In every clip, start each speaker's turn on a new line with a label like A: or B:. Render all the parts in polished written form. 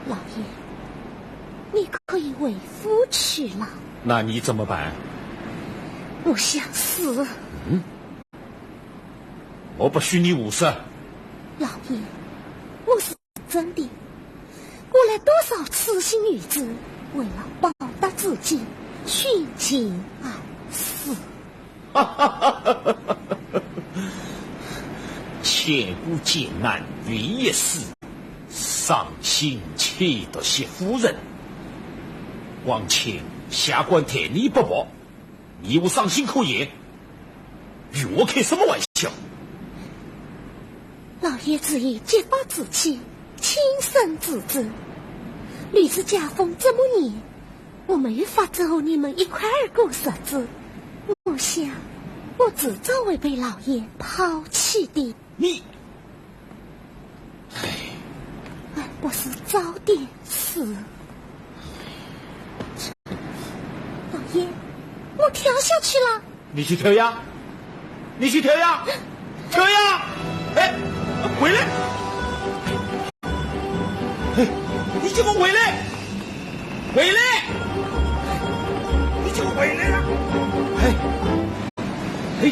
A: 老爷，你可以为夫去了。
B: 那你怎么办？
A: 我想死。
B: 我不许你误事。
A: 老爷，我是真的。我来多少痴心女子，为了报答自己，殉情而死。
B: 千古艰难唯一事，伤心且得谢夫人。往前下官替你不报，你无伤心可言，与我开什么玩笑？
A: 老爷只以结发之气，亲身自知。吕氏家风这么严，我没法走你们一块儿过日子。我想，我迟早会被老爷抛弃的。
B: 你，
A: 而不是早点死。老爷，我跳下去了。
B: 你去跳呀！你去跳呀！跳呀！哎，回来！哎，你给我回来！回来！你给我回来了！哎，哎，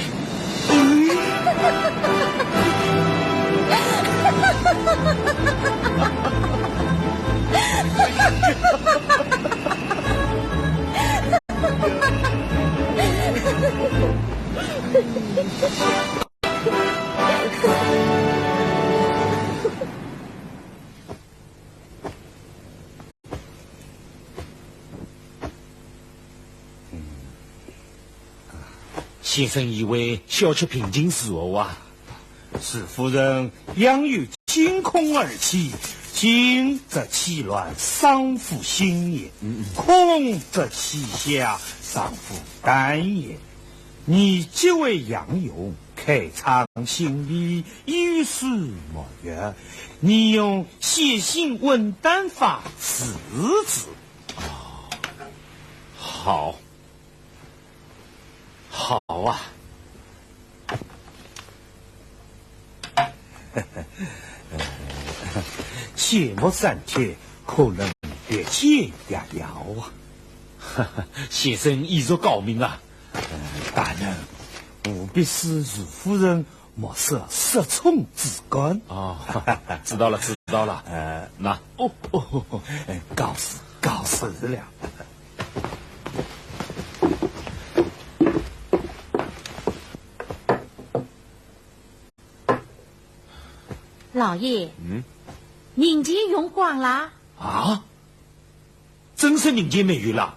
B: 先生以为小妾平静时候啊，
C: 是夫人养有惊恐而起，惊则气乱，丧夫心也；恐则气下，丧夫胆也。你即为杨勇，开仓行李，有事莫约。你用写信问丹法辞之。
B: 好，好啊！
C: 切莫三切，可能越切也要啊！
B: 先生艺术高明啊！
C: 大人，务必使如夫人莫设失宠之干。
B: 哦，知道了，知道了。那
C: 告辞了。
A: 老爷，人钱用光了。
B: 啊？真是人间美玉了。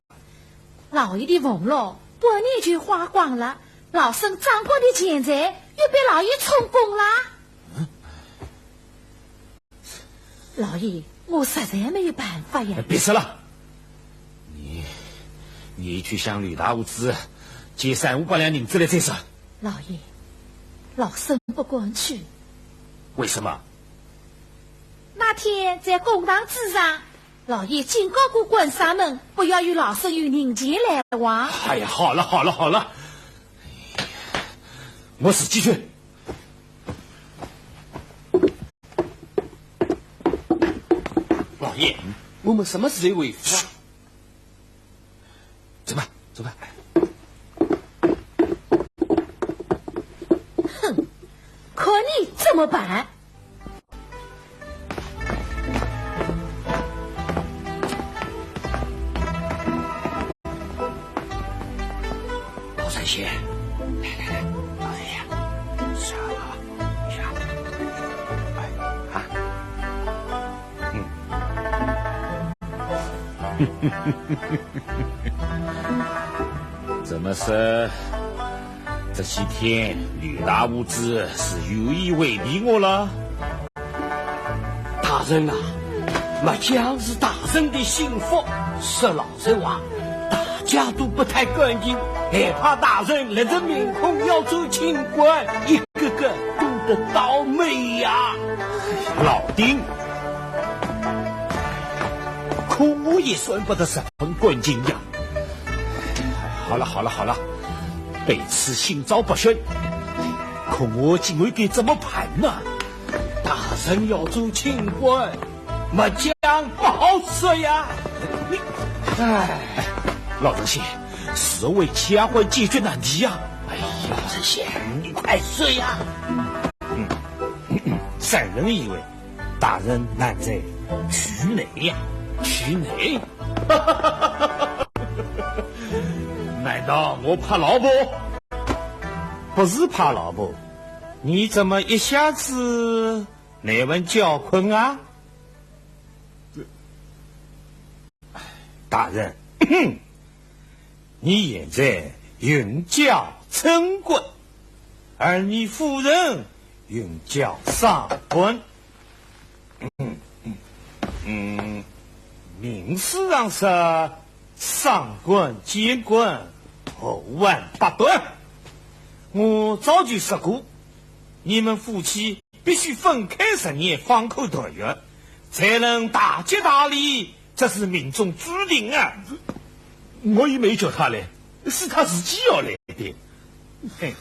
A: 老爷的俸禄半年就花光了，老身掌管的钱财又被老爷充公了。老爷，我实在没有办法呀。
B: 别说了，你去向吕大屋子借300-500两银子来再说。
A: 老爷，老身不管去。
B: 为什么？
A: 那天在公堂之上，老爷警告过官杀们，不要与老身有人情来往。
B: 哎呀，好了，我自己去。
D: 老爷，我们什么时候回府啊？
B: 走吧。
A: 哼，可你怎么办？
D: 老三爷，来，哎呀，下，
B: 怎么说？这几天吕大屋子是有意违逼我了？
D: 大人啊，末将是大人的幸福，说老实话，大家都不太干净，害怕大人立着面孔要走清官，一个个都得倒霉呀！
B: 老丁，可我也算不得十分干净呀。好了，被此心照不宣。可我今后该怎么办呢？
D: 大人要做清官，末将样不好说呀。
B: 你，哎，老神仙，是为丫鬟解决难题呀。
D: 哎呀，神仙，你快说呀！
C: 三人以为大人难在区内呀，
B: 区内？难道我怕老婆？
C: 不是怕老婆，你怎么一下子那么叫困啊？大人，你现在运教称棍，而你夫人运教上棍。名词上说，上棍见棍，后腕八段。我早就说过，你们夫妻必须分开10年，方可团圆，才能大吉大利。这是命中注定啊！
B: 我也没叫他来，是他自己要来的。
C: 嘿，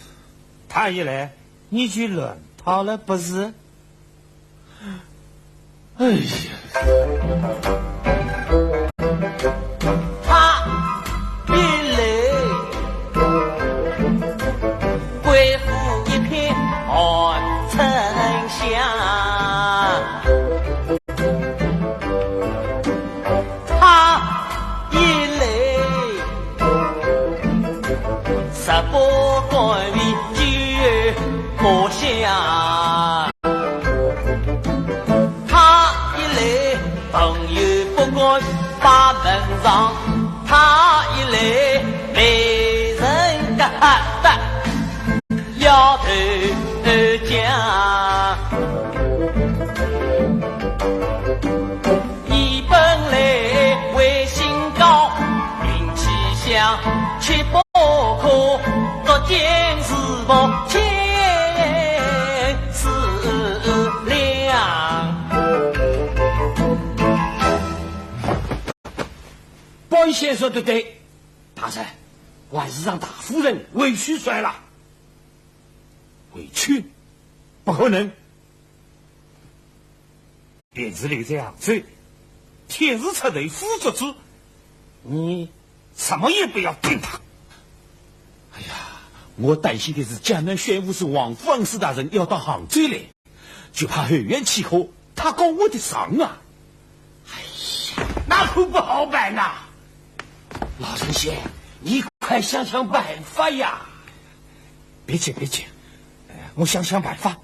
C: 他一来，你就乱套了，不是？
B: 哎呀！
E: 他一来，恢复一片寒沉香。他一来，18官位就莫想。朋友不管把门上，他一来没人个的摇头讲，你本来为心高，运气响，却不可做件事不千思量。
D: 关先生对对，大人，我还是让大夫人委屈摔了。
B: 委屈？不可能！
C: 便是留在扬州，天日出头副作主，你什么也不要听他。
B: 哎呀，我担心的是江南宣武是王府恩师大人要到杭州来，就怕后院起火，他告我的伤啊！
D: 哎呀，那可不好办呐！老神仙，你快想想办法呀！
C: 别急，我想想办法。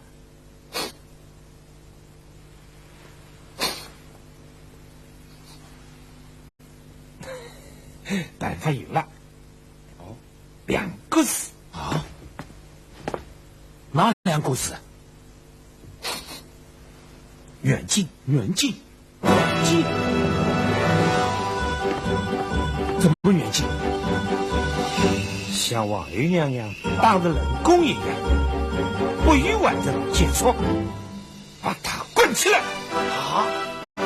C: 办法有了，2个字
B: 啊？哪2个字？
C: 远近。
B: 怎么远近？
C: 像王爷娘娘当着冷宫一样，不予完成结束，把他滚起来！
D: 啊！
C: 夫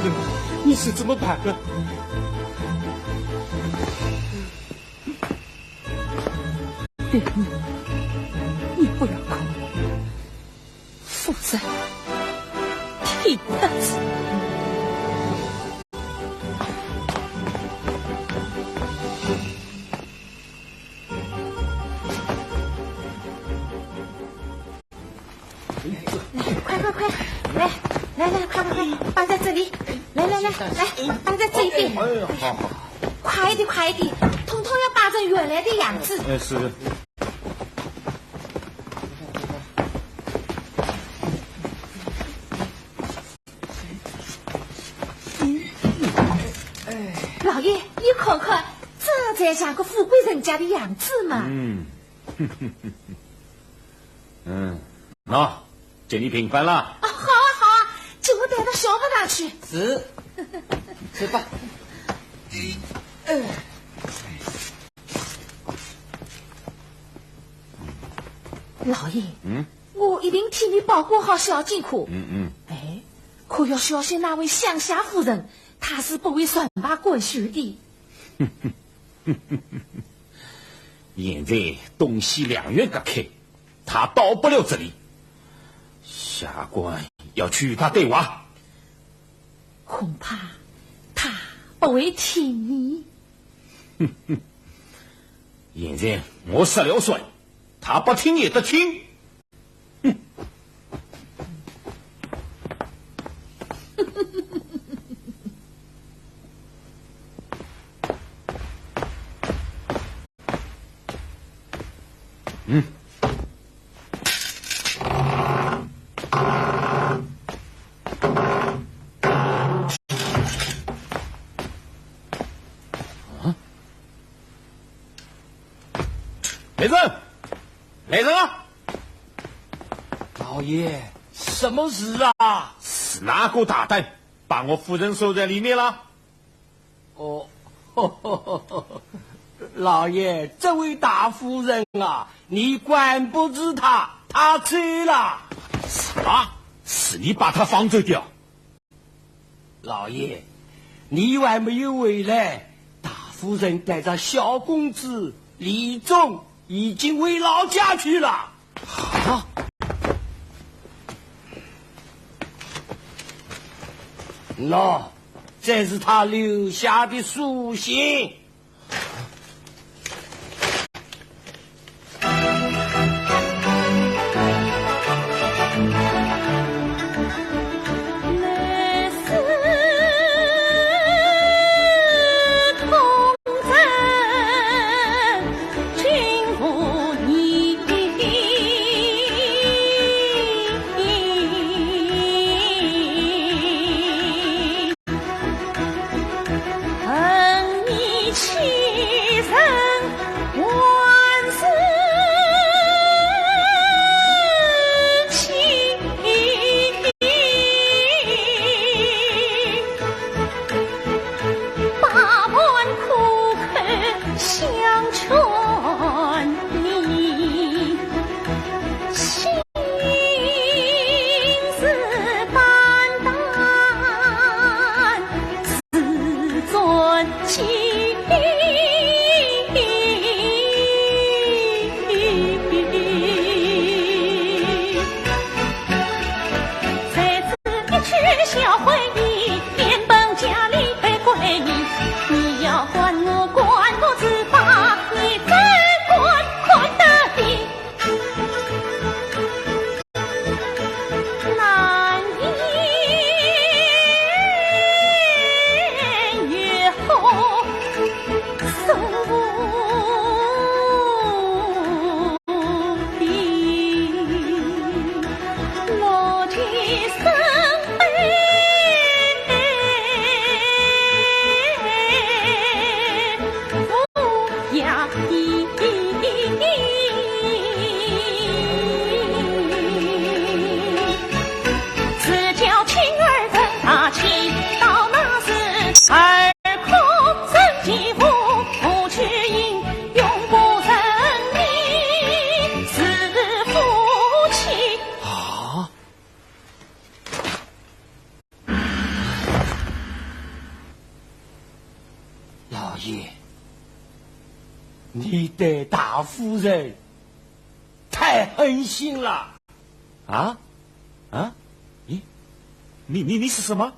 C: 人，你是怎么办的？
A: 对你不要哭，夫人听得子。快，来，快，放在这里，来，放在这一边。
B: 好，
A: 快一点，统统要摆成原来的样子。
B: 是。
A: 老爷，你看看，这才像个富贵人家的样子嘛。
B: 那这里平反了。
A: 啊，好啊，请我带到小房上去。
E: 是，去吧。
A: 老爷，我一定替你保护好小金库。哎，可要小心那位乡下夫人，她是不会算把滚须的。
B: 现在东西2院隔开，他到不了这里。下官要去与他对话。
A: 恐怕他不会听你。
B: 现在我16岁，他不听也得听。来人啊！
D: 老爷，什么事啊？
B: 是哪个大胆把我夫人锁在里面了？
D: 哦，老爷，这位大夫人啊，你管不住她，她走了。
B: 什么？是你把她放走掉？
D: 老爷，你还没有回来，大夫人带着小公子李忠已经回老家去了。
B: 啊！
D: 喏，这是他留下的书信。你对大夫人太狠心了。
B: 啊？你是什么？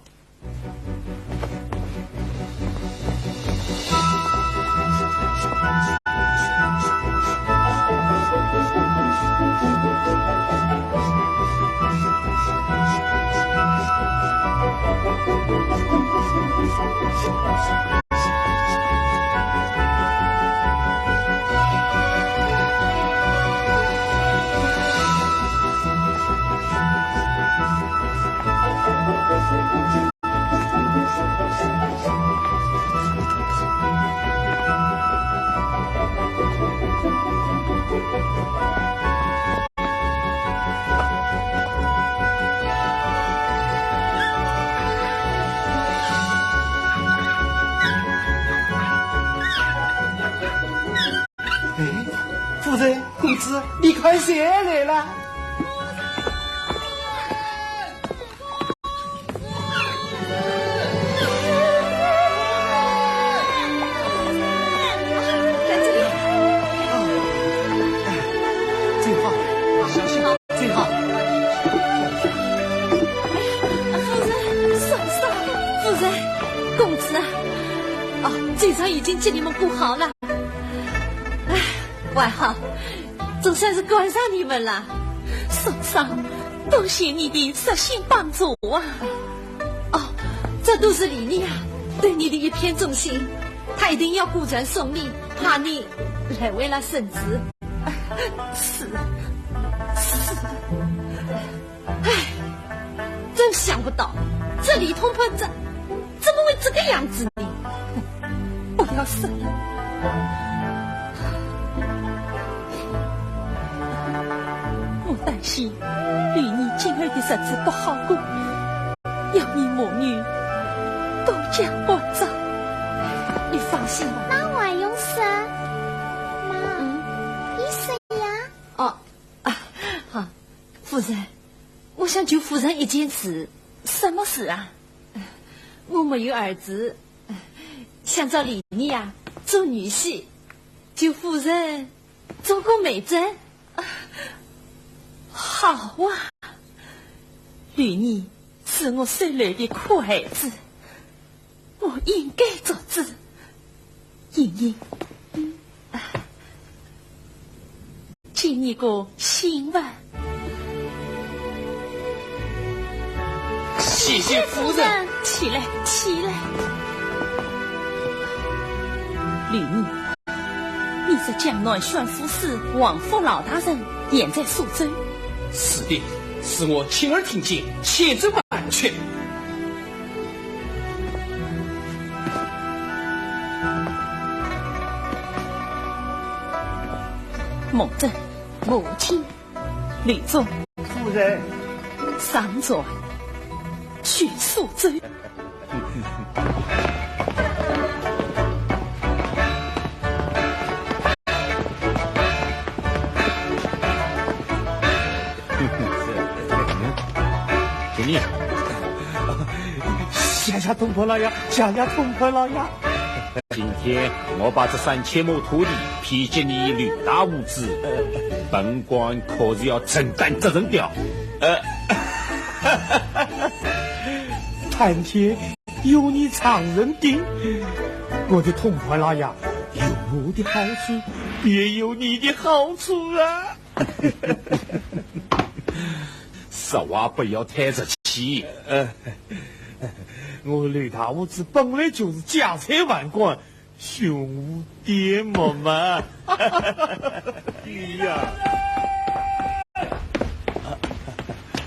D: 夫人，公子，你快下来了。
A: 真好，小心啊！真好。夫人，算啥？夫
F: 上已经替你们顾好了。哎，外号总算是关上你们了。
A: 圣上，多谢你的热心帮助啊！
F: 哦，这都是李妮啊对你的一片忠心，他一定要顾全送礼，怕你来为了圣旨。
A: 是，
F: 唉，真想不到这李通破怎么会这个样子呢？
A: 不要死了。我担心吕你今儿的日子不好过，要你母女多加关照。
F: 你放心吧。
G: 那我还用说？妈，你说呀？
F: 哦，好，夫人，我想求夫人一件事。
A: 什么事啊？
F: 我没有儿子，想找李妮啊做女婿，求夫人做个媒证。
A: 好啊，吕妮是我生来的可孩子，我应该做主。莹莹，请你个新闻。
D: 谢谢夫人。
A: 起来，起来。吕妮，你是江南宣抚使王福老大人，现在苏州。
B: 是的，是我亲耳听见，千真万确。
A: 孟正，母亲，吕总，
C: 夫人，
A: 上船去苏州。
B: 给你，
C: 谢谢东坡老爷，谢谢东坡老爷。
B: 今天我把这3000亩土地批给你吕大屋子，本官可是要承担责任的。
C: 谈天有你常人定，我的东坡老爷有我的好处，别有你的好处啊！
B: 实话不要太热气。
C: 我吕大屋子本来就是家财万贯，胸无颠簸嘛。哎呀，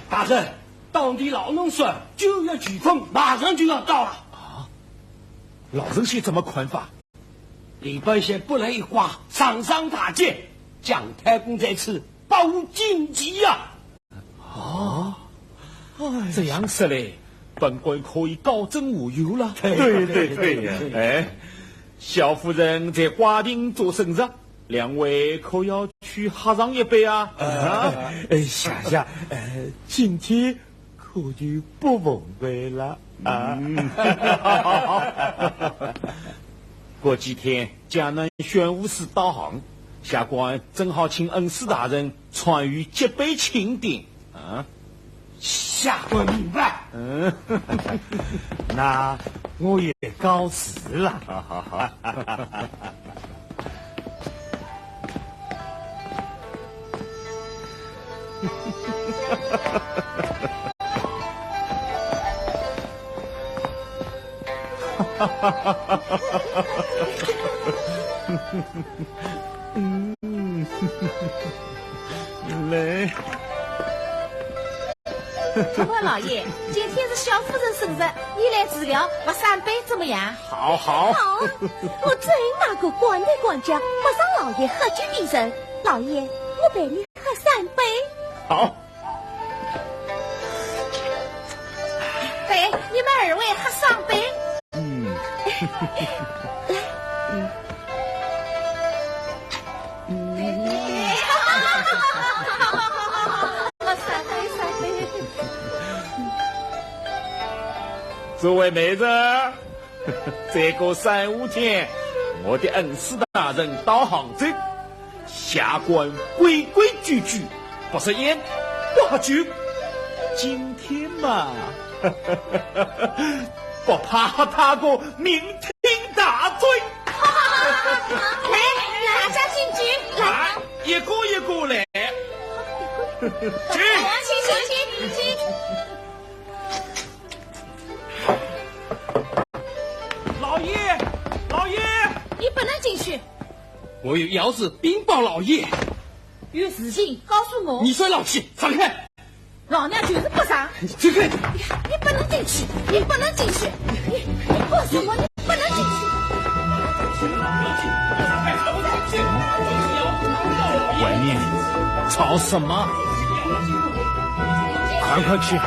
D: 大人，当地老农说9月飓风马上就要到了。
B: 老人些怎么宽法？
D: 李本县不来一话，上上大捷，姜太公在此，保护荆棘呀。
B: 这样说来，本官可以高枕无忧了。
C: 对呀！
B: 哎，小夫人在瓜町做生日，两位可要去喝上一杯啊？
C: 谢谢，今天可就不奉陪了啊。
B: 过几天江南宣抚使到航，下官正好请恩师大人传谕接杯钦定啊。
D: 下官明白。
C: 那我也告辞了。来。
A: 通坡老爷，今天是小夫人生日，你来治疗，我3杯怎么样？
B: 好。
A: 好，我最那个管的管家，我让老爷喝酒的人。老爷，我陪你喝3杯。
B: 好。
A: 对，你们2位喝2杯。
B: 诸位妹子，再过3、5天，我的恩师大人到杭州，下官规规矩矩，不食烟，不喝酒。今天嘛，不怕他个酩酊大醉。
F: 请。
C: 老爷，老爷，
F: 你不能进去，
D: 我有要事禀报老爷。
F: 有事情告诉我。
D: 你说老气，放开！
F: 老娘就是不上。
D: 这个，
F: 你不能进去，你不能进去，你为什么你不能进去？
B: 外面吵什么？快去！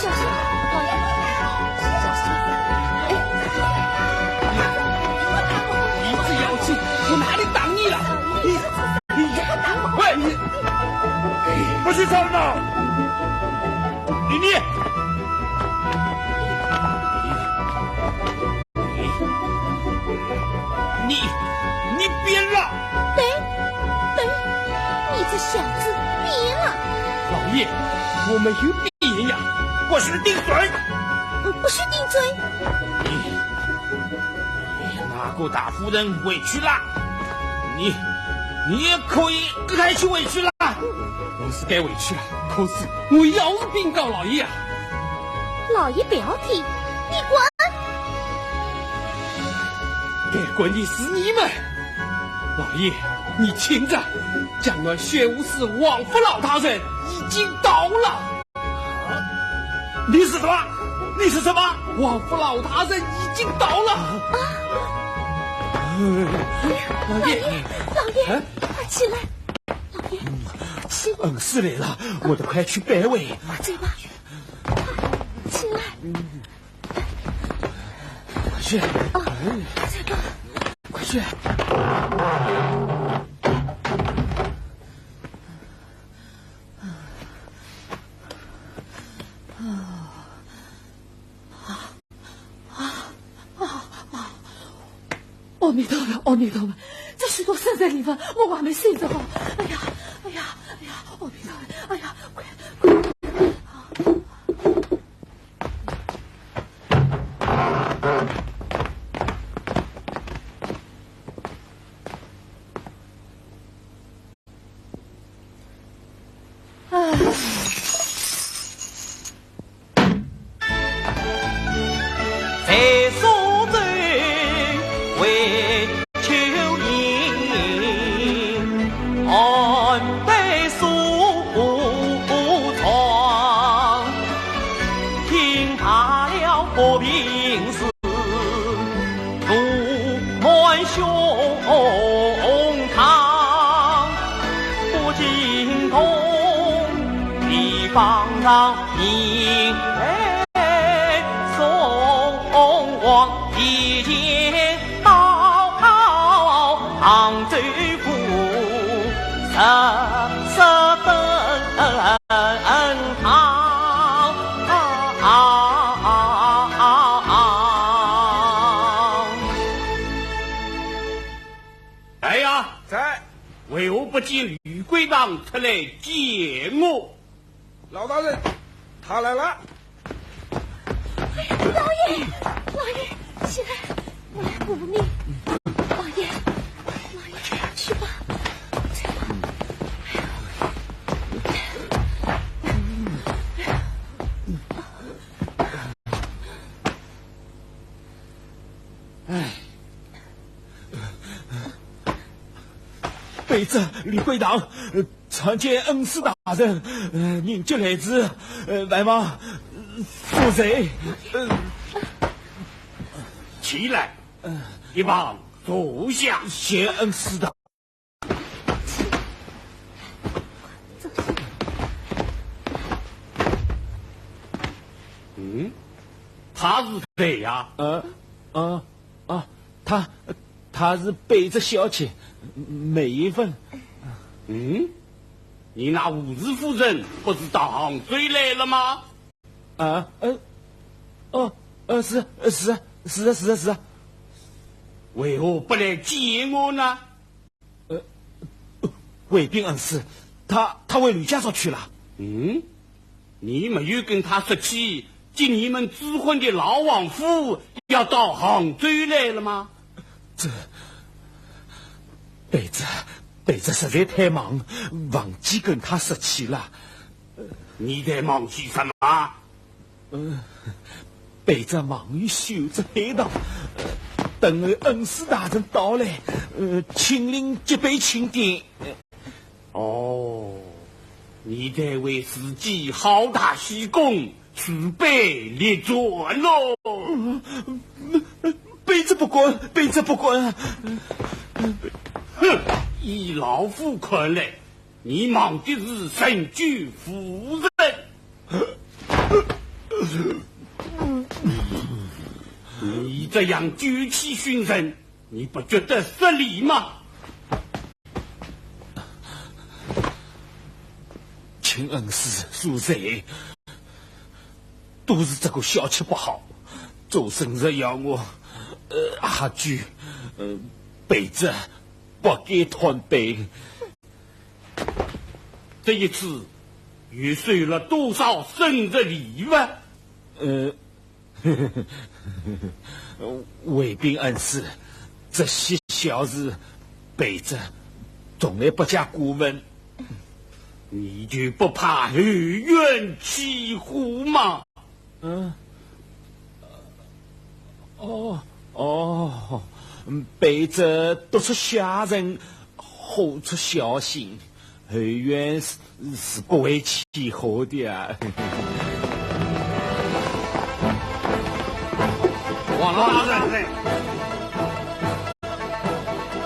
A: 小心，老爷，小心！
D: 你这妖精，我哪里挡你了？
C: 喂，不许吵闹！李丽，你变了！
A: 对，你这小子变了！
D: 老爷，我没有变呀，
C: 我是顶嘴。
A: 不许顶嘴！
B: 哪个大夫人委屈了？你也可以开始委屈了。
D: 我是该委屈了，可是我要是禀告老爷啊！
A: 老爷不要听，你滚！
D: 该管的是你们。老爷，你听着，江南玄武寺王府老大人已经到了。
C: 你是什么？你是什么？
D: 王府老大人已经到了。
A: 老爷，快起来！老爷，起来！
B: 恩师来了，我得快去拜会。
A: 把嘴巴，起来！
B: 快去！
A: 把嘴巴，
B: 快去！
F: 阿弥陀佛，阿弥陀佛，这许多圣在地方，我还没睡着。哎呀，阿弥陀佛，哎呀，快！
E: 在苏州为秋营，安北苏床，听罢了和平事，怒满胸膛，不惊动地方上民。一见到杭州府，瑟登堂。
C: 来呀，在，为何不见吕贵党特来见我？老大人，他来了。
A: 老爷，起来，我来扶你。老爷，去吧，去吧。
B: 卑职李贵党，参见恩师大人，您就来自外望负罪。
C: 起来，一旁坐下，
B: 谢恩师的。
C: 他是谁呀？
B: 他是卑职小妾梅芬。
C: 你那武氏夫人不是到杭州来了吗？
B: 是。
C: 为何不来见我呢？
B: 卫兵恩师，他回吕家所去了。
C: 你没有跟他说起，即你们资婚的老王夫要到杭州来了吗？
B: 卑北子实在太忙，忘记跟他说起了。
C: 你在忙些什么？
B: 北子忙于修这黑道，等会恩师大人到来，亲临接备请典。
C: 哦，你在为自己好大喜功，储备立传喽。
B: 北子不管，北子不管。
C: 哼，依老夫看来，你忙的是神居夫人。你这样举起勋人，你不觉得失礼吗？
B: 请恩师恕罪，都是这个小气不好，周生日要我阿居北子不该团背。
C: 这一次约收了多少生日礼物？
B: 卫兵恩师，这些小事北子从来不加过问。
C: 你就不怕后院起火吗？
B: 北子督促下人护出小心，后院是不会起火的啊。
C: 王老大人，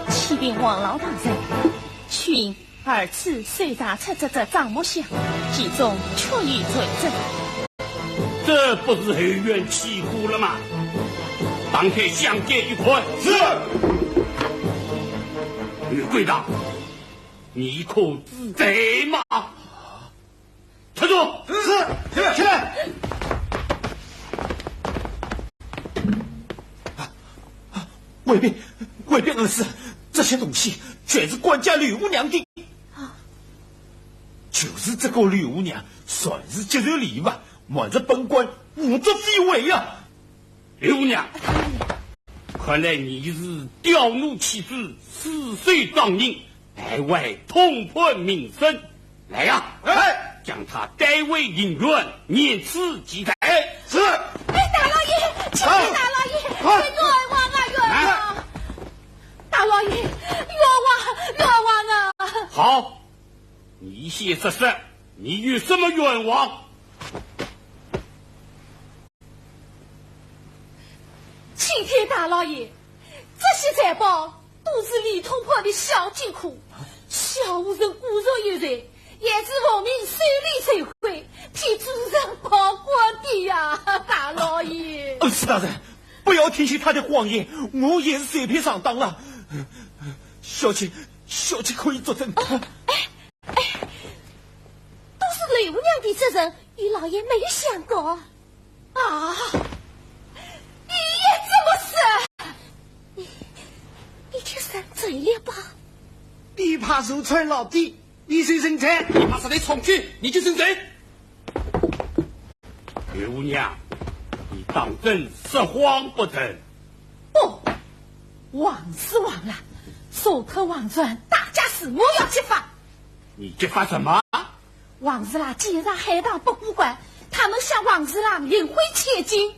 A: 启禀王老大人，群二次随查出这账目箱，其中确有罪证。
C: 这不是后院起火了吗？打开相见一块。是。女贵大，你可知贼吗？站住！是。起来。
B: 卫兵恩师，这些东西全是官家吕姑娘的。就是这个吕姑娘，算是接受礼物，瞒着本官无作非为呀。
C: 刘娘，看来你是调怒其子，死碎葬人，败坏通判名声。来呀，将他带回营院，免此记载。是。
A: 大老爷，请大老爷，冤枉啊，冤枉！大老爷，冤枉啊！
C: 好，你先说说，你有什么冤枉？
A: 青天大老爷，这些财宝都是李通破的小金库，小无人孤弱有罪，也是我民随礼随回，替主人保管的呀，大老爷。
B: 是大人，不要听信他的谎言，我也是随便上当了。小姐可以作证。
A: 都是刘娘的责任，与老爷没有想过啊！你也这么说，你就上嘴了吧？
D: 你怕受传老弟，你谁生财？
E: 你怕是来闯去，你就生谁？
C: 刘娘，你当真说谎不成？
A: 不，枉是枉了，手头王传，大家是我要揭发。
C: 你揭发什么？
A: 王四郎既然海盗不顾管，他们向王四郎领回千金。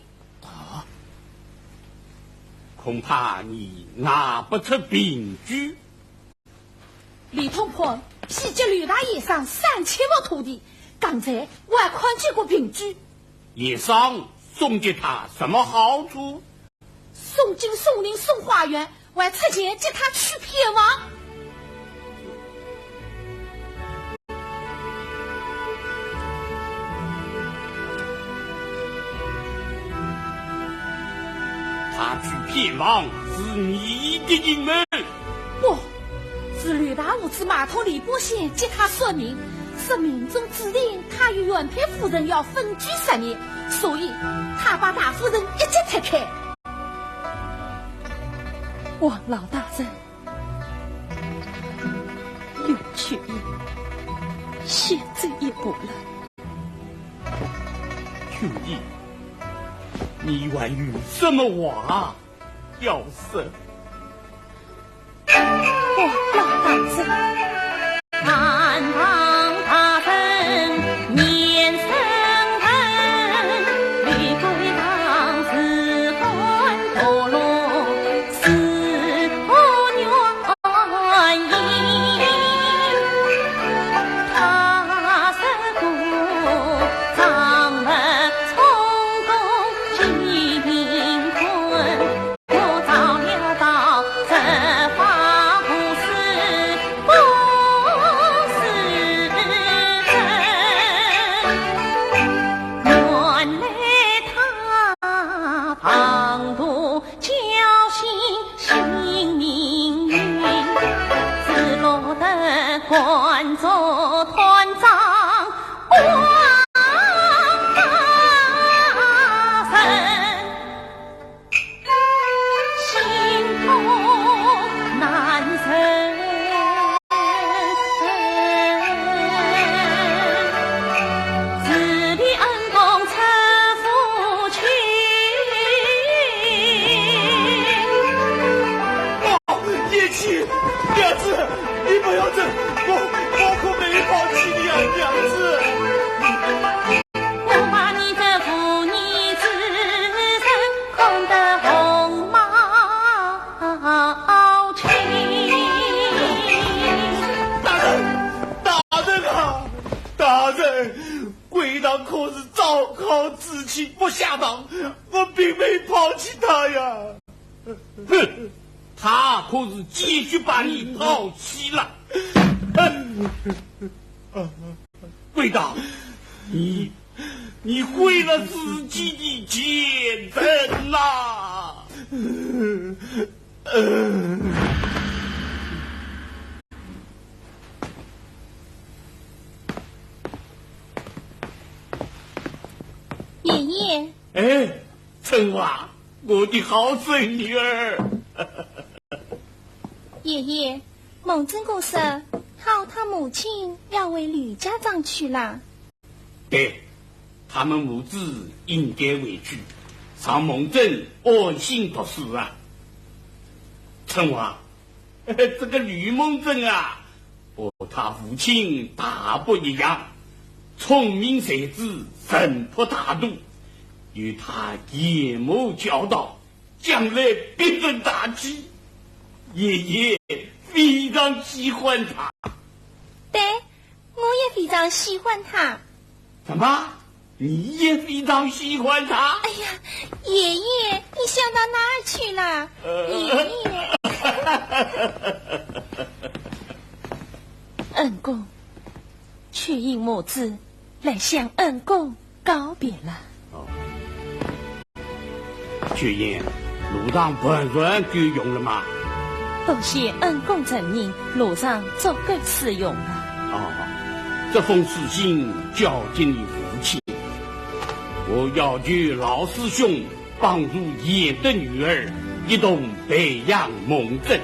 C: 恐怕你拿不出凭据。
A: 李通破袭击吕大爷上3000亩土地，刚才我还看见过凭据。
C: 爷上送给他什么好处？
A: 送进松林松花园，我还出钱接他去骗王。
C: 他去骗王是你的阴谋。
A: 不，是吕大五子马头李波仙接他说明，是民众指定他与原配夫人要分居10年，所以他把大夫人一脚踢开。王老大人，有去意，先走一步了。
C: 有意？你还有什么话要说？
A: 王老大人。
D: 哼，他可是继续把你抛弃了。魏大，你毁了自己的前程啦！
A: 爷爷，
D: 哎，春娃，我的好孙女儿。
A: 爷爷，孟真公说，好他母亲要回吕家庄去了。
D: 对，他们母子应该回去，让孟真安心读书啊。春娃，这个吕孟真啊，和他父亲大不一样，聪明才智，神魄大度，与他严谋教导，将来必成大器。爷爷非常喜欢他。
A: 对，我也非常喜欢他。
D: 什么？你也非常喜欢他？
A: 哎呀，爷爷，你想到哪儿去了？爷爷。恩公，却因母子来向恩公告别了。
D: 却言路上不算够用了吗？
A: 多谢恩公证明，路上足够使用了。
D: 这封书信交给你父亲，我要求老师兄帮助严的女儿一同培养孟真，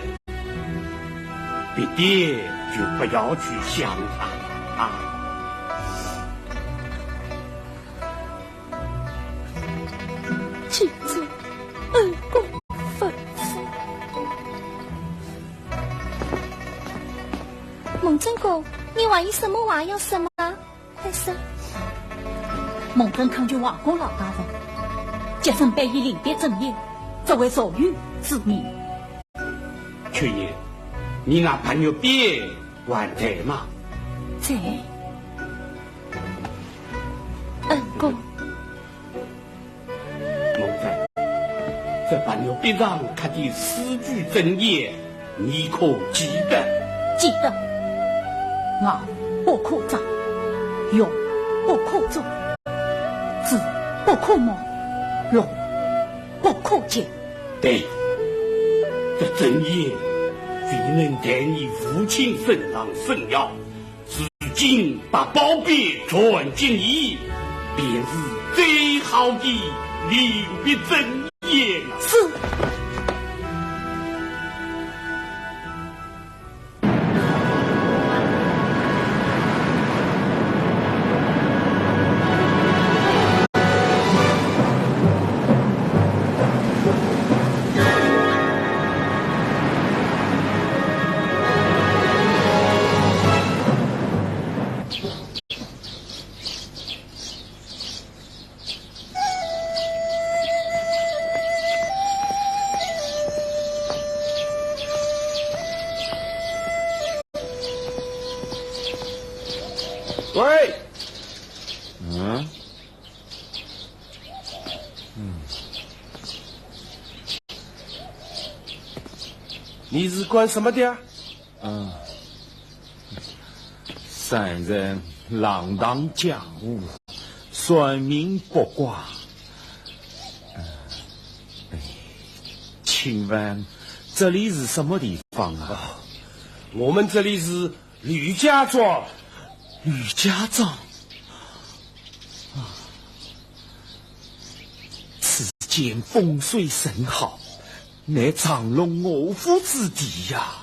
D: 别的就不要去想他啊。
A: 请做恩公吩咐。孟真公，你还有什么话要说吗？快说。
F: 孟真抗拒王公老大人，节省被以领别正业，作为手谕之命。
D: 却言你那朋友别还在吗？
F: 在。
A: 恩公，
D: 孟真，这朋友别上刻的诗句正言，你可记得？
F: 记得。昂不可长，勇不可做，智不可谋，龙不可见。
D: 对，这正言非能在你父亲身上生效，如今把宝贝传给你，便是最好的领别正言了。
F: 是。
C: 喂，你是管什么的？
B: 三人锒铛家务，算命卜卦。请问这里是什么地方啊？
C: 我们这里是吕家庄。
B: 吕家庄此间风水甚好，乃藏龙卧虎之地呀。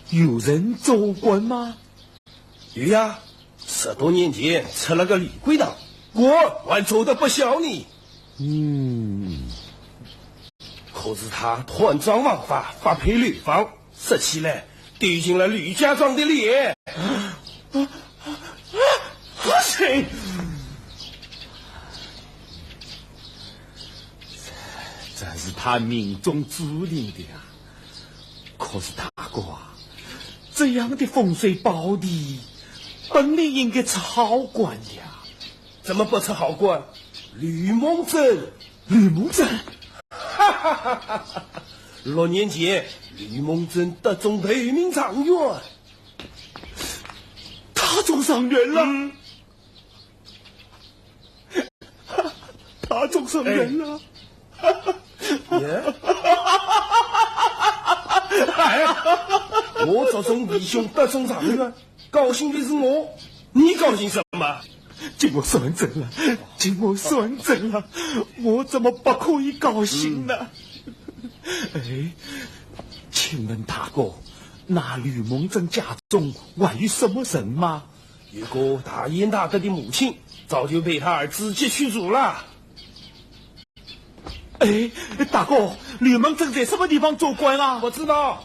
B: 有人做官吗？
C: 有呀，10多年前出了个李贵党，我还做得不小呢。可是他团章枉法，发配流放，实起来丢尽了吕家庄的脸。
B: 谁？这是他命中注定的呀。可是大哥啊，这样的风水宝地，本来应该出好官的呀。
C: 怎么不出好官？吕蒙真，
B: 吕蒙真，
C: 哈
D: 6年前，吕蒙正得中培名状元，
C: 他中状元了，他中状元了。
D: 我这种弟兄得中状元，高兴的是我，你高兴什么？
C: 经我算准了，经我算准了，我怎么不可以高兴呢？哎，请问大哥，那吕蒙正家中还有什么人吗？
D: 有个大燕大哥的母亲，早就被他儿直接驱逐了。
C: 哎，大哥，吕蒙正在什么地方做官啊？
D: 我知道。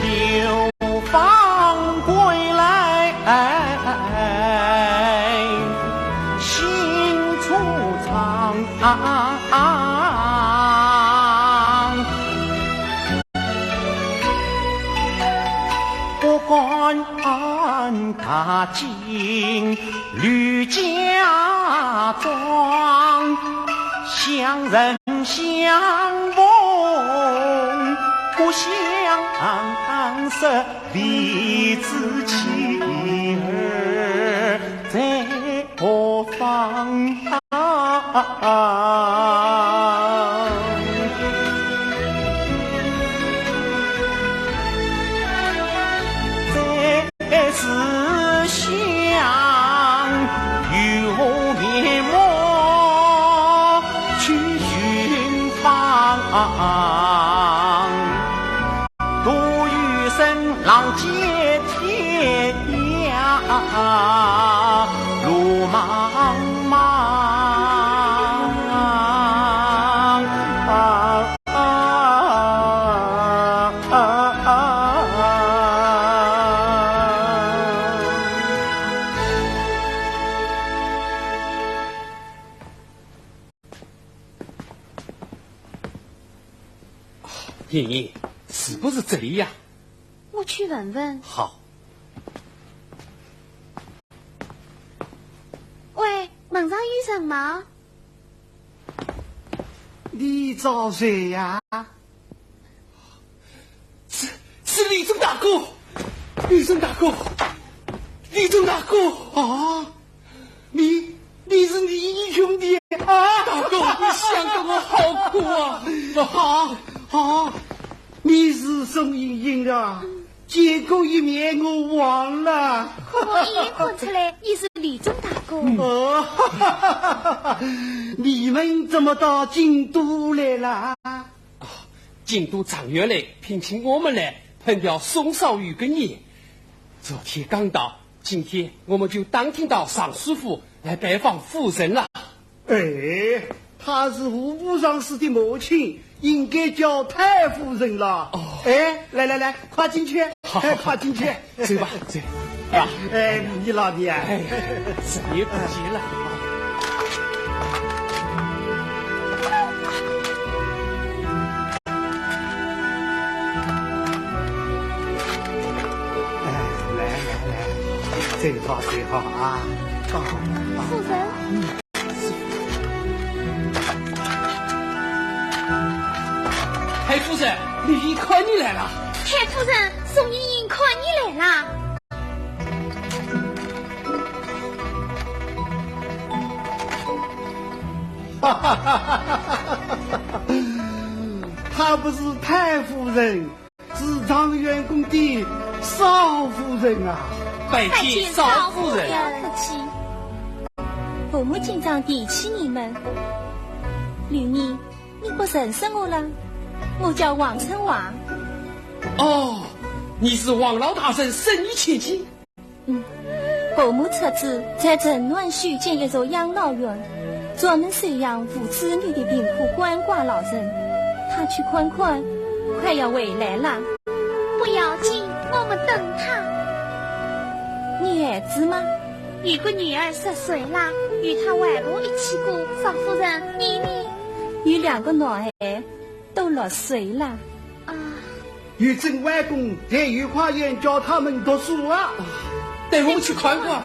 E: 流放归来，心惆怅。不管他进吕家庄，乡人相逢不相识，彼此妻儿在何方？在思乡有面目去寻访，独余生浪迹天涯，路茫茫。
D: 爷爷，是不是这里呀？
A: 我去问问。
D: 好。
A: 喂，门上有人吗？
C: 你找谁呀？
D: 是李忠大哥，李忠大哥，李忠大哥
C: 啊！你是你兄弟啊！
D: 大哥，你想得我好苦啊！
C: 好，你是宋莹莹的，见过一面我忘了。
A: 我一眼看出来，你是李忠大哥。
C: 哦，你们怎么到京都来了？
D: 京都张员来聘请我们来烹调宋少宇跟你。昨天刚到，今天我们就当天到尚书府来拜访夫人了。
C: 哎，她是户部尚书的母亲，应该叫太夫人了。哦，哎，来，快进去，快进去，
D: 走吧，走。
C: 哎，你老弟啊，
D: 哎，这也不急了。
C: 最好啊！
A: 夫人，
D: 太夫人，你看你来了。
A: 太夫人，宋莹莹看你来了。
C: 她不是太夫人，是张员公的少夫人啊！
D: 拜见少夫人。
A: 客气。父母经常提起你们。女儿，你不认识我了？我叫王春华。
D: 哦，你是王老大人生你千金。
A: 父母出资在城南修建一座养老院，专门收养无子女的贫苦鳏寡老人。他去看看，
F: 快要回来了。
G: 不要紧，我们等他。
F: 你儿子吗？
G: 有个女儿10岁啦，与她外婆一起过。少夫人，你呢？
F: 有2个男孩，都6岁了。
G: 啊，
C: 玉珍外公在御花园教他们读书啊，
D: 带我们去看看。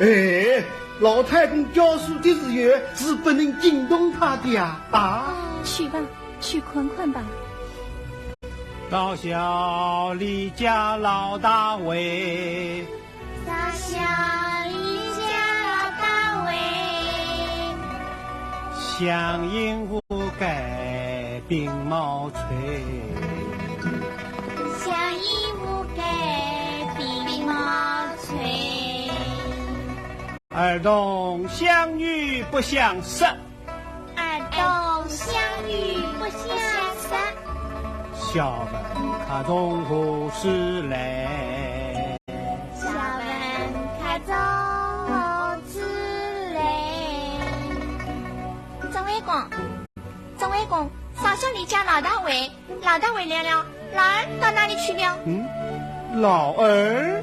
C: 哎，老太公教书的日月是不能惊动他的呀！啊，
F: 去吧，去看看吧。
C: 老小离家老大回，
G: 小小离家大为，
C: 乡音无改鬓毛衰。
G: 相依无改鬓毛衰。
C: 儿童相遇不相识，
G: 儿童相遇不相识。
C: 笑问客中何时来？
G: 笑问客中何时来？张外公，张外公，少小离家老大回，老大回来了，老二到哪里去了？
C: 老儿。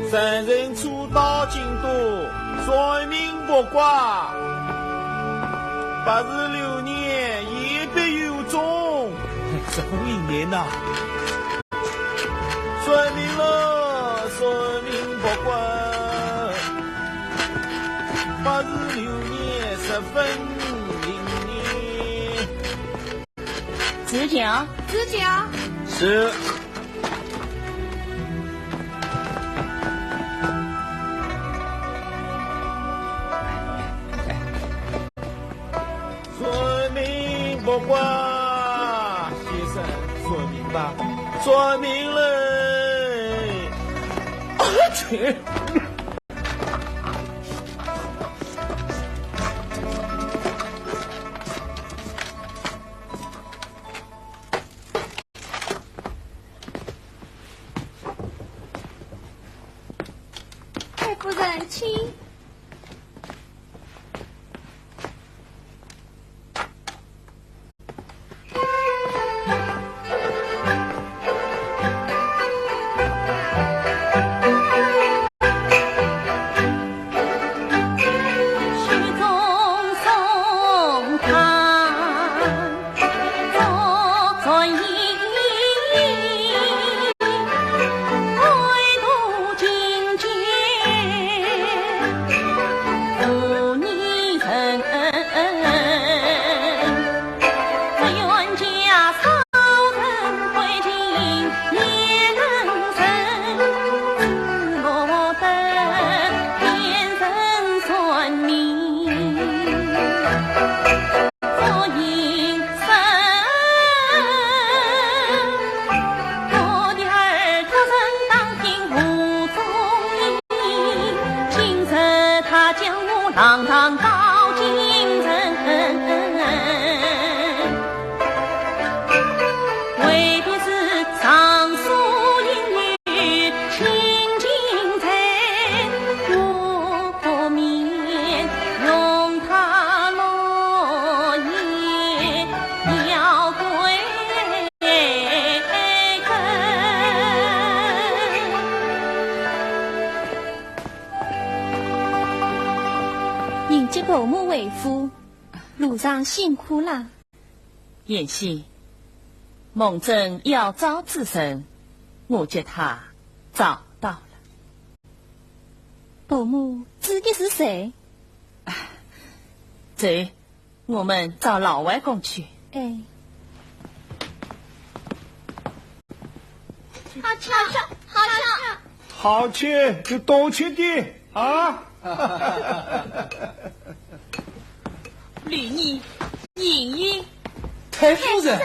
B: 三人初到京都，算命卜卦，86年也必有中。
D: 什么一年呐？
B: 算命了，算命卜卦，86年10分0年。
F: 指甲，
G: 指甲。
B: 是。算命卜卦，先生算命吧，算命嘞！啊去！
G: 太夫人，请。
F: 堂堂到京城，为的是上书英语清净才，不免用他落叶要归根。迎接伯母为夫，路上辛苦了。
H: 妍希，梦真要招之人，我觉他找到了。
F: 伯母指的是谁？
H: 走，我们找老外公去。
F: 哎，
G: 好巧，好巧。
C: 好吃就多吃点啊！
H: 吕妮、莹莹，
D: 太夫人，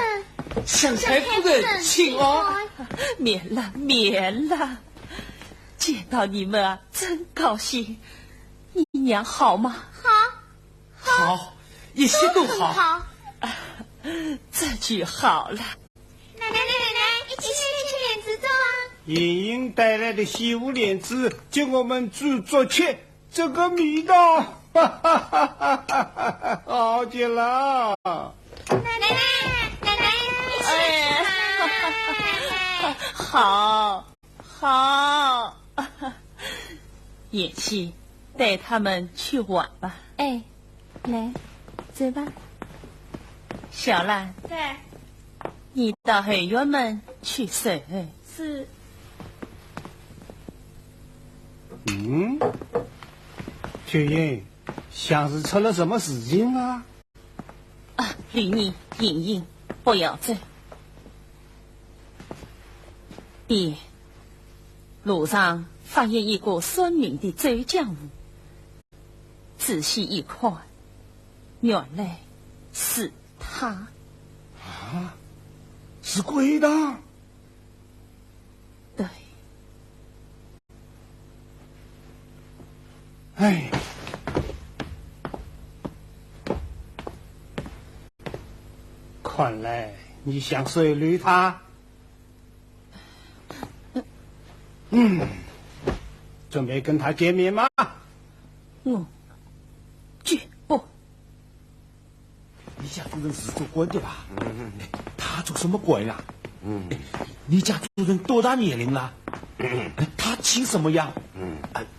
D: 向太夫人请安。
H: 免了，免了。见到你们啊，真高兴。你娘好吗？
D: 好，一切都好。
G: 好。
H: 这就好了。
G: 奶奶，一起吃莲子粥啊！
C: 莹莹带来的西湖莲子，叫我们煮着吃，这个味道，哈哈哈哈哈，好极了。
G: 奶奶，一起吃。
H: 好，妍希，带他们去玩吧。
A: 哎，来，走吧。
H: 小兰，
A: 在。
H: 你到后院门去守。
A: 是。
C: 雪英，像是出了什么事情啊？
H: 丽妮、莹莹，不要走。爹，路上发现一个孙明的走江湖，仔细一看，原来是他。
C: 啊，是鬼的。
H: 对。
C: 哎，看来你想水绿他。准备跟他见面吗？
H: 绝不。
B: 你家主人是做官的吧？他做什么官呀？你家主人多大年龄了？他姓什么呀？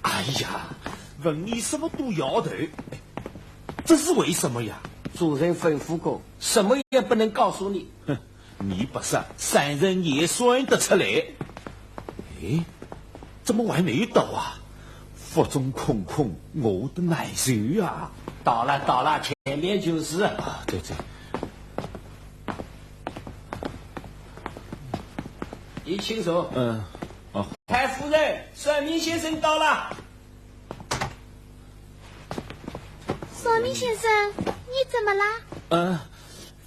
B: 哎呀，问你什么都摇头，这是为什么呀？
D: 主人吩咐过，什么也不能告诉你。
B: 你不是三人也算得出来？哎，怎么还没到啊？腹中空空，我的难受啊！
D: 到了，前面就是。
B: 对。
D: 一请说。
B: 哦，
D: 太夫人，算命先生到了。
G: 算命先生，你怎么啦？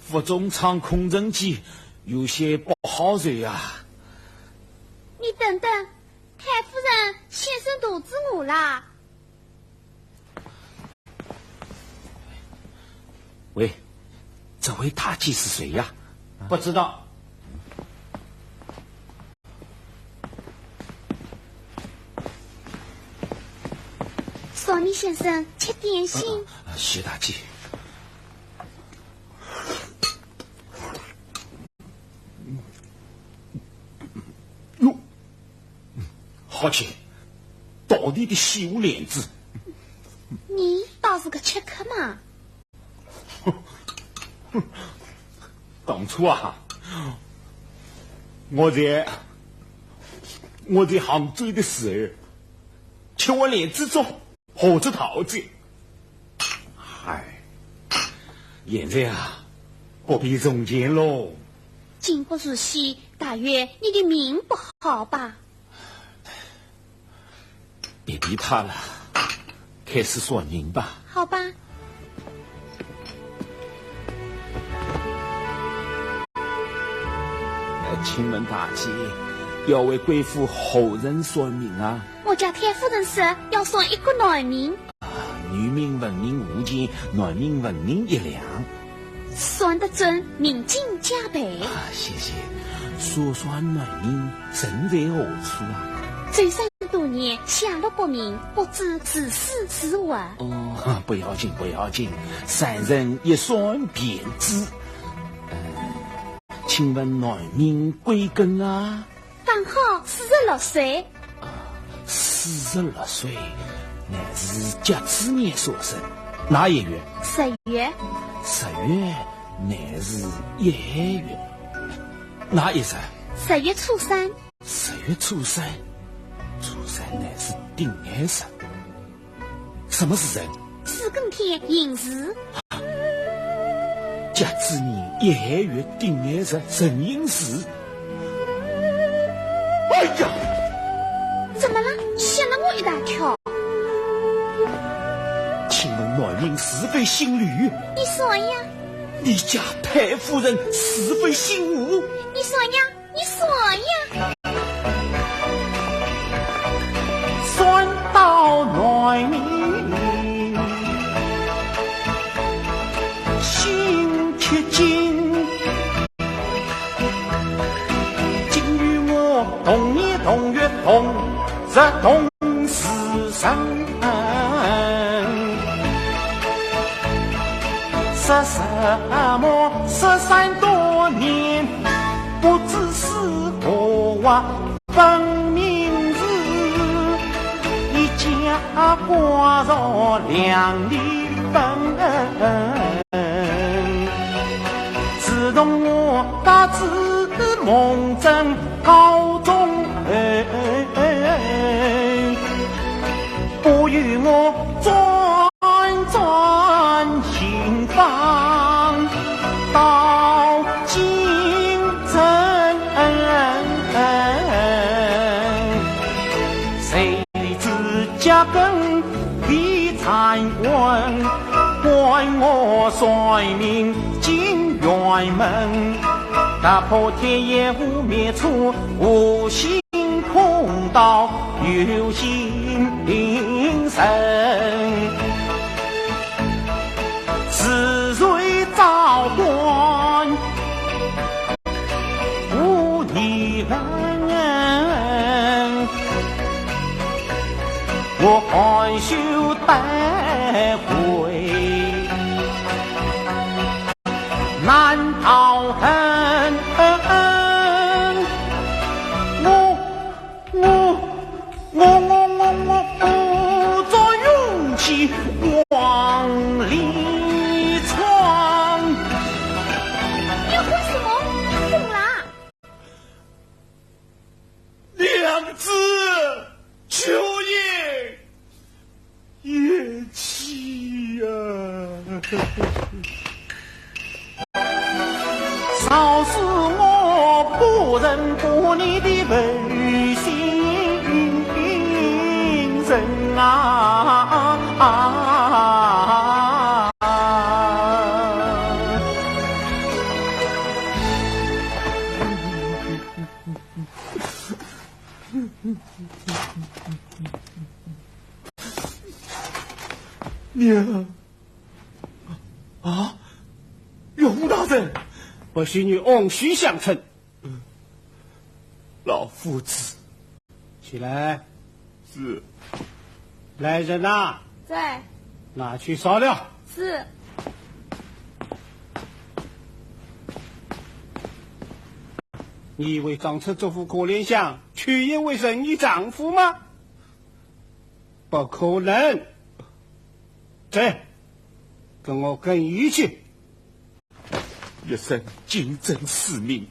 B: 腹中藏空人气，有些不好受啊。
G: 你等等，太夫人，先生肚子饿啦。
B: 喂，这位大姐是谁呀？
D: 不知道。
G: 算命先生，吃点心。
B: 谢大姐。哟，好吃，道地的西湖莲子。
G: 你倒是个吃客嘛。
B: 当初啊，我在杭州的时候，吃完莲子粥喝着桃子。现在啊，不比从前喽。
G: 进不如昔，大约你的命不好吧？
B: 别逼他了，开始算命吧。
G: 好吧。
B: 请问大姐，要为贵妇后人算命啊？
G: 我家太夫人说要算一个男命。
B: 女命闻名无间，男命闻名一两。
G: 算得准，名金加倍。
B: 谢谢。说算男命身在何处啊？
G: 走山多年，下落不明，不知是死是活。
B: 不要紧，三人一算便知。请问男命贵庚啊？
G: 刚好46岁。
B: 46岁，乃是甲子年所生，哪一月
G: ？10月。
B: 10月，乃是1月，哪一日
G: ？10月初3。
B: 10月初3乃是丁亥日。什么时辰
G: 4更天寅时。
B: 甲子年1月丁亥日辰寅时。哎呀！
G: 怎么了？吓了我一大跳。
B: 请问男命是非姓吕？
G: 你说呀？
B: 你家太夫人是非姓吴？
G: 你说呀？你说呀？
C: 算到男命，却今与我同年同月同日同时生13多年，不知是何话分明日，一家挂着两离分。自从我大致梦真高中，不与我转心房到京城，谁知家根必残温，怪我率命进辕门，打破天眼无灭处，无心空道有心神。是谁造官无疑问，我含羞待悔，难逃恨。我不作勇气往里闯。
G: 你为什么疯啦？
C: 娘子，秋夜夜气呀！少是我不仁不义的违心人啊！娘啊！荣大人，
D: 不许你翁婿相称。
C: 老夫子，
D: 起来。
C: 是。
D: 来人呐！
G: 在。
D: 拿去烧料。
G: 是。
D: 你以为长成这副可怜相，却因为是你丈夫吗？不可能。走，跟我更衣去。
C: 一生尽真使命。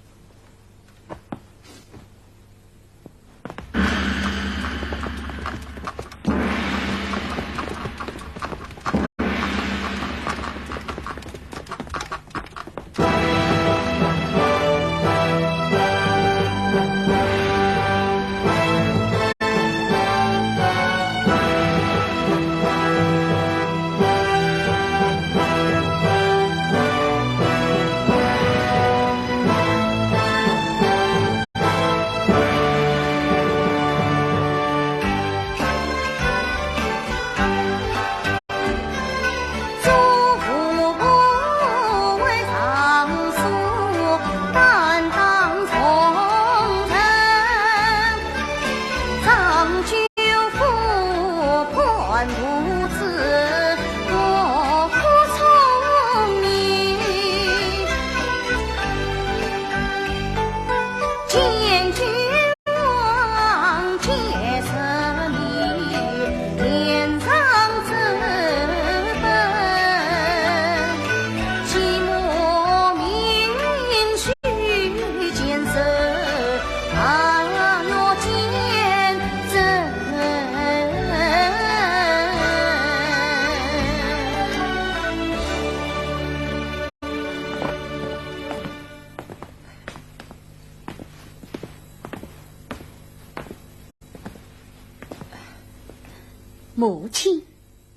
A: 母亲，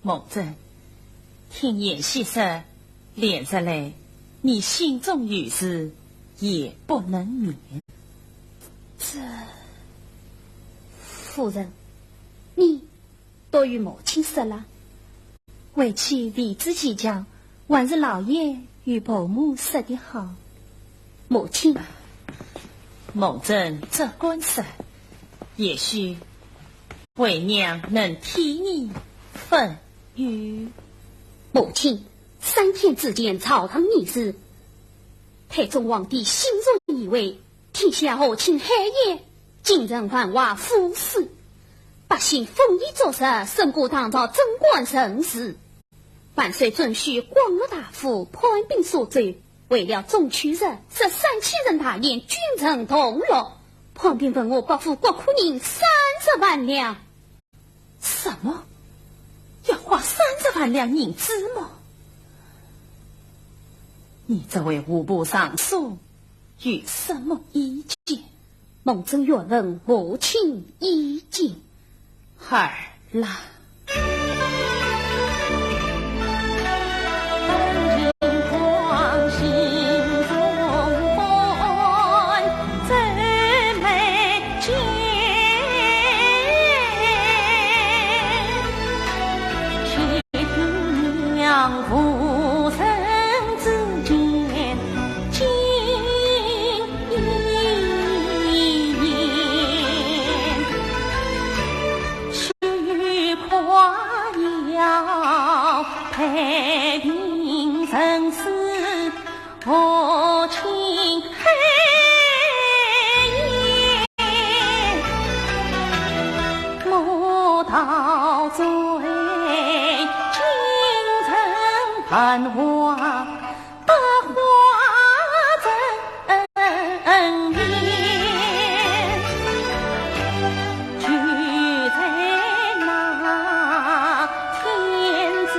H: 某正，听演戏时，连着来，你心中有事，也不能免。
A: 这夫人，你都与母亲说了，回去为之即讲，还是老爷与伯母说的好，母亲，
H: 某正这官司，也许为娘能替你分忧。
A: 母亲，3天之间朝堂议事，太宗皇帝心中以为天下何情黑夜，今人幻化夫死，百姓丰衣足食，胜过当朝贞观盛世。万岁准许光禄大夫判兵所奏，为了中秋日13千人大宴，君臣同乐。判兵问我伯父国库银30万两。
H: 什么？要花30万两银子吗？你这位户部尚书有什么意见？
A: 蒙正愿问母亲意见。
H: 儿啦。
F: 太平盛世，何情黑夜？莫道罪，京城繁华，百花争艳。就在那天子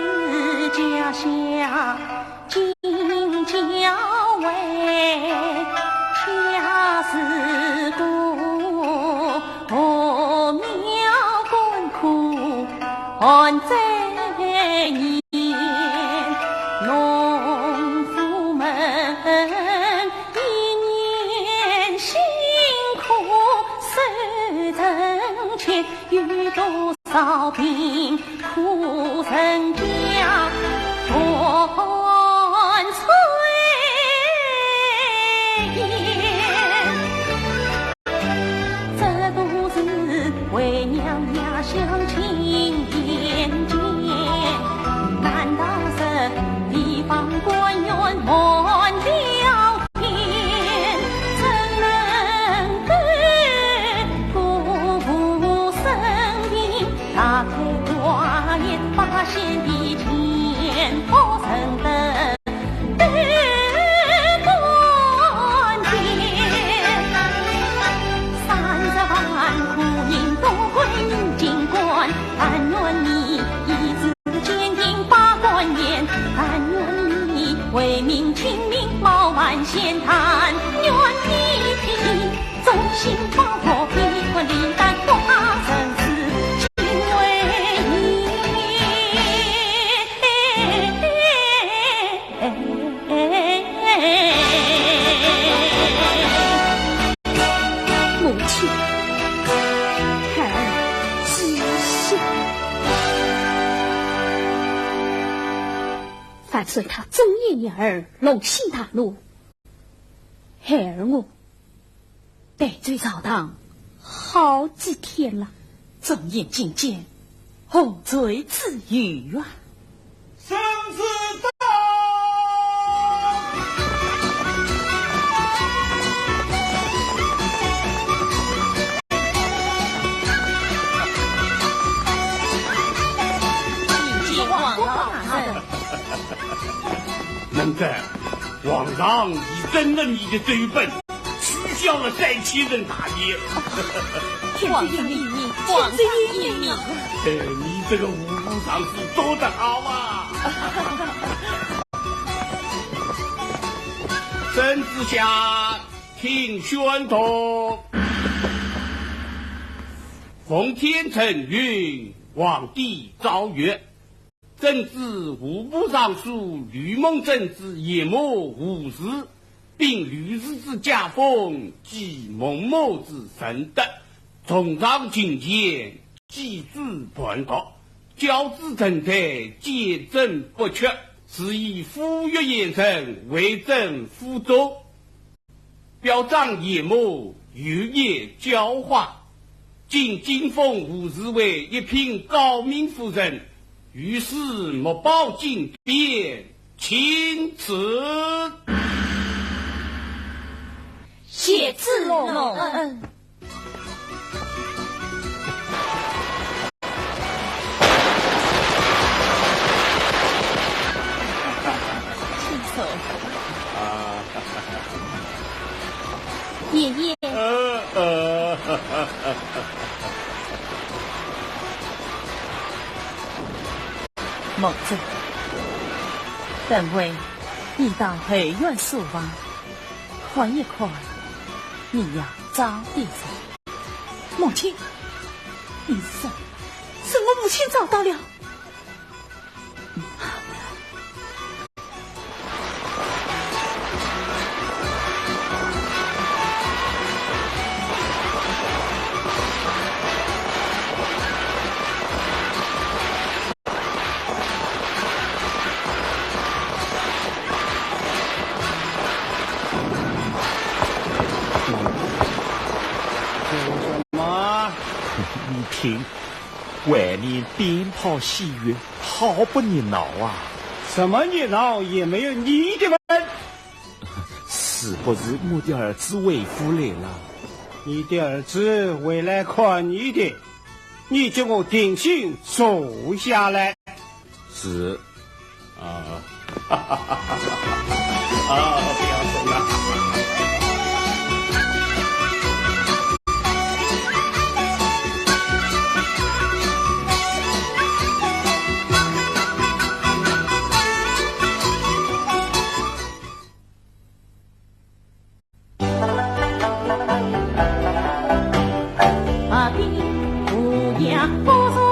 F: 家乡，今郊外恰似个禾苗干枯，旱灾年，农夫们一年辛苦收成钱，有多少贫苦人家断炊烟？这都是为娘家乡亲眼见，难道是地方官员瞒了天？怎能够不生病，打开挂念发现的天破成的断电？30万苦银都归进官，但愿你意志坚定把官严，但愿你为民亲民冒满仙坛，愿你凭忠心报国，披冠立担不怕生死，敬畏
A: 母亲，儿知晓。范随他忠言逆耳，龙心大怒。孩儿我得罪朝堂好几天了，
H: 忠言进谏，何罪之有啊？
C: 生死道。能在皇上已征了你的罪本，取消了3千人大宴。
H: 皇上英明，皇上英明。
C: 你这个五部尚书做得好啊！朕之下听宣读。奉天承运，皇帝诏曰：朕知户部尚书吕蒙正之叶某无事，并吕氏之家风及蒙某之神德，从上进谏，机智判断，教子成才，坚贞不屈，
I: 是以府岳严城为政辅佐，表彰严某玉业教化，今金封吴氏为一品高明夫人，于是莫报进边，钦此。
A: 谢子隆恩。爷爷，
H: 孟子，本为你到后院宿望，看一看，你要早点走。
A: 母亲，你是我母亲找到了。
B: 听，外面鞭炮戏乐，好不热闹啊！
C: 什么热闹也没有你的份。
B: 是不是我的儿子为父来了？
C: 你的儿子回来看你的，你叫我定心坐下来。
B: 是。
C: 啊，哈哈哈哈啊！不要走了。
F: 阿弟，不要不说。